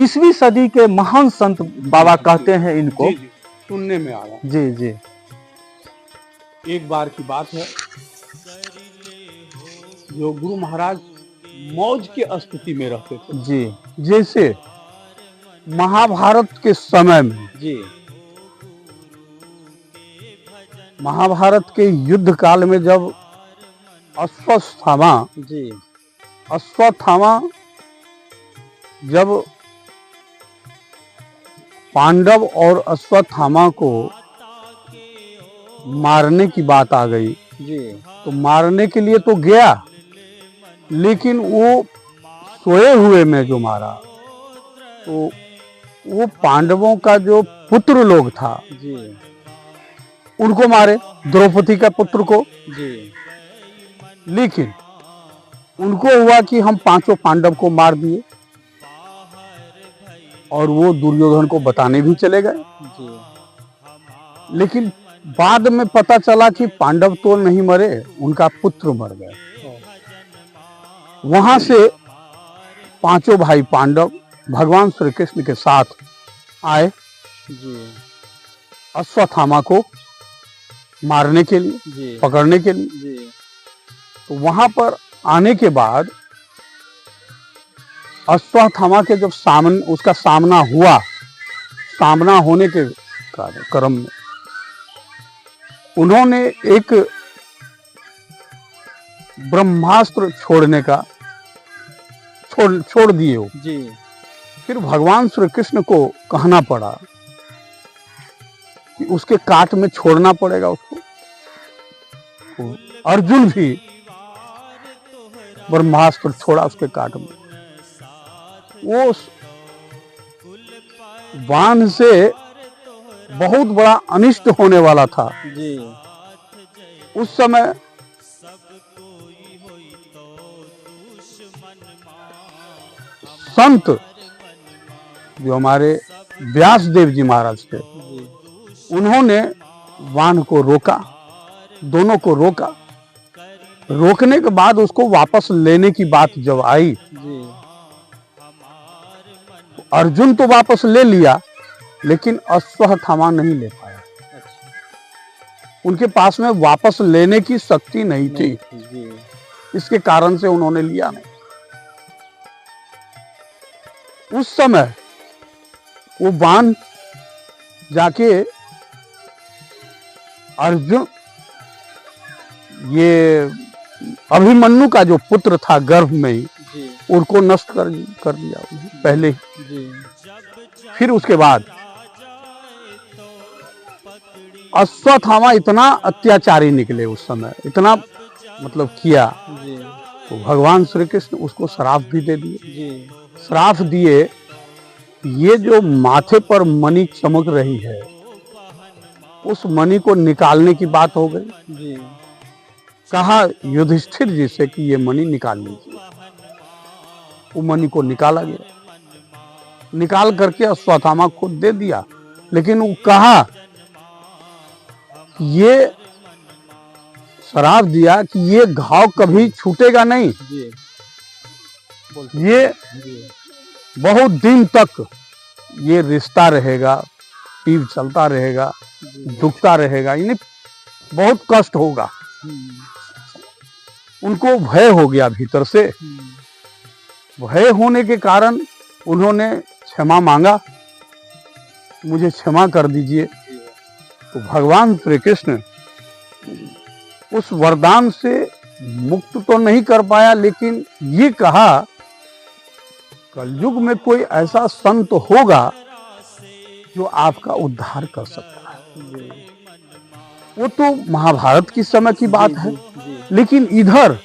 20वीं सदी के महान संत बाबा कहते हैं इनको। जी, जी, सुनने में आया। जी जी। एक बार की बात है, जो गुरु महाराज मौज की स्थिति में रहते थे। जी, जैसे महाभारत के समय में, जी, महाभारत के युद्ध काल में जब जी, अश्वत्थामा जब पांडव और अश्वत्थामा को मारने की बात आ गई, जी, तो मारने के लिए तो गया, लेकिन वो सोए हुए में जो मारा, तो वो पांडवों का जो पुत्र लोग था जी, उनको मारे, द्रौपदी का पुत्र को। जी, लेकिन उनको हुआ कि हम 5 पांडव को मार दिए, और वो दुर्योधन को बताने भी चले गए। जी, लेकिन बाद में पता चला कि पांडव तो नहीं मरे, उनका पुत्र मर गए। वहां से 5 भाई पांडव भगवान श्री कृष्ण के साथ आए जी, अश्वत्थामा को मारने के लिए, जी, पकड़ने के लिए। जी, तो वहां पर आने के बाद अश्वत्थामा के जब उसका सामना हुआ, सामना होने के क्रम में उन्होंने एक ब्रह्मास्त्र छोड़ने का छोड़ दिए वो। जी, फिर भगवान श्री कृष्ण को कहना पड़ा कि उसके काट में छोड़ना पड़ेगा उसको। तो अर्जुन भी ब्रह्मास्त्र छोड़ा उसके काट में। वो बाण से बहुत बड़ा अनिष्ट होने वाला था। जी, उस समय संत जो हमारे व्यास देव जी महाराज थे, उन्होंने बाण को रोका, दोनों को रोका। रोकने के बाद उसको वापस लेने की बात जब आई, जी, तो अर्जुन तो वापस ले लिया, लेकिन अश्वत्थामा नहीं ले पाया। उनके पास में वापस लेने की शक्ति नहीं थी, जी, इसके कारण से उन्होंने लिया नहीं। उस समय वो बाण जाके अर्जुन, ये अभिमन्यु का जो पुत्र था गर्भ में ही, जी, उनको नष्ट कर दिया पहले ही। जी, फिर उसके बाद अश्वत्थामा इतना अत्याचारी निकले उस समय, इतना मतलब किया, जी, तो भगवान श्री कृष्ण उसको श्राप भी दे दिए। जी, श्राप दिए, ये जो माथे पर मणि चमक रही है, उस मणि को निकालने की बात हो गई। जी, कहा युधिष्ठिर जी से कि ये मणि निकाल लीजिए। वो मणि को निकाला गया, निकाल करके अश्वत्थामा को दे दिया। लेकिन वो कहा, ये श्राप दिया कि ये घाव कभी छूटेगा नहीं, जी, ये जी, बहुत दिन तक ये रिश्ता रहेगा, पीव चलता रहेगा, दुखता रहेगा, यानी बहुत कष्ट होगा। उनको भय हो गया भीतर से। भय होने के कारण उन्होंने क्षमा मांगा, मुझे क्षमा कर दीजिए। तो भगवान श्री कृष्ण उस वरदान से मुक्त तो नहीं कर पाया, लेकिन ये कहा कलयुग में कोई ऐसा संत होगा जो आपका उद्धार कर सकता है। वो तो महाभारत की समय की बात है। लेकिन इधर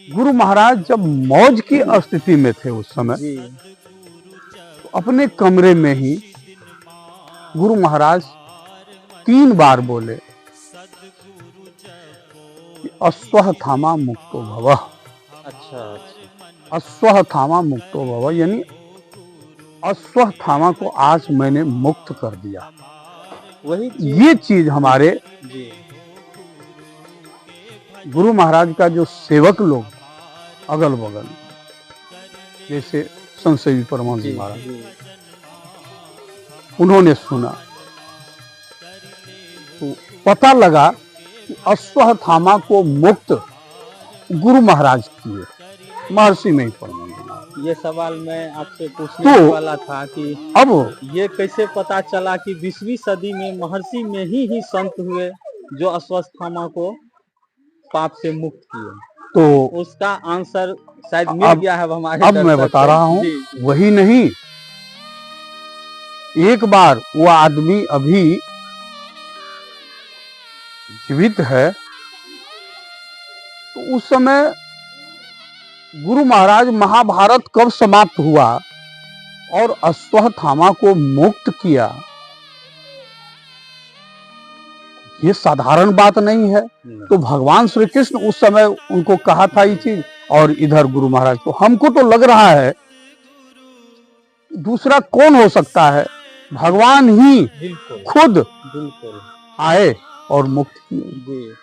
गुरु महाराज जब मौज की स्थिति में थे उस समय, तो अपने कमरे में ही गुरु महाराज 3 बार बोले कि अश्वत्थामा मुक्तो भवः। अच्छा, अश्वत्थामा मुक्तो भवः, यानी अश्वत्थामा को आज मैंने मुक्त कर दिया। वही ये चीज हमारे जी, गुरु महाराज का जो सेवक लोग अगल बगल, जैसे संत सेवी परमानंद जी, महाराज, जी, उन्होंने सुना तो पता लगा कि अश्वत्थामा को मुक्त गुरु महाराज किए, महर्षि में ही परमानंद महाराज। ये सवाल मैं आपसे पूछने तो वाला था कि अब ये कैसे पता चला कि 20वीं सदी में महर्षि में ही संत हुए जो अश्वत्थामा को पाप से मुक्त किए? तो उसका आंसर शायद मिल अब गया है हमारे अब मैं दर्शक बता को। रहा हूँ, जी, वही नहीं, एक बार वो आदमी अभी जीवित है, तो उस समय गुरु महाराज महाभारत कब समाप्त हुआ और अश्वत्थामा को मुक्त किया, ये साधारण बात नहीं है। तो भगवान श्री कृष्ण उस समय उनको कहा था ये चीज, और इधर गुरु महाराज को, हमको तो लग रहा है दूसरा कौन हो सकता है, भगवान ही बिल्कुल, खुद बिल्कुल, आए और मुक्त किए। जी।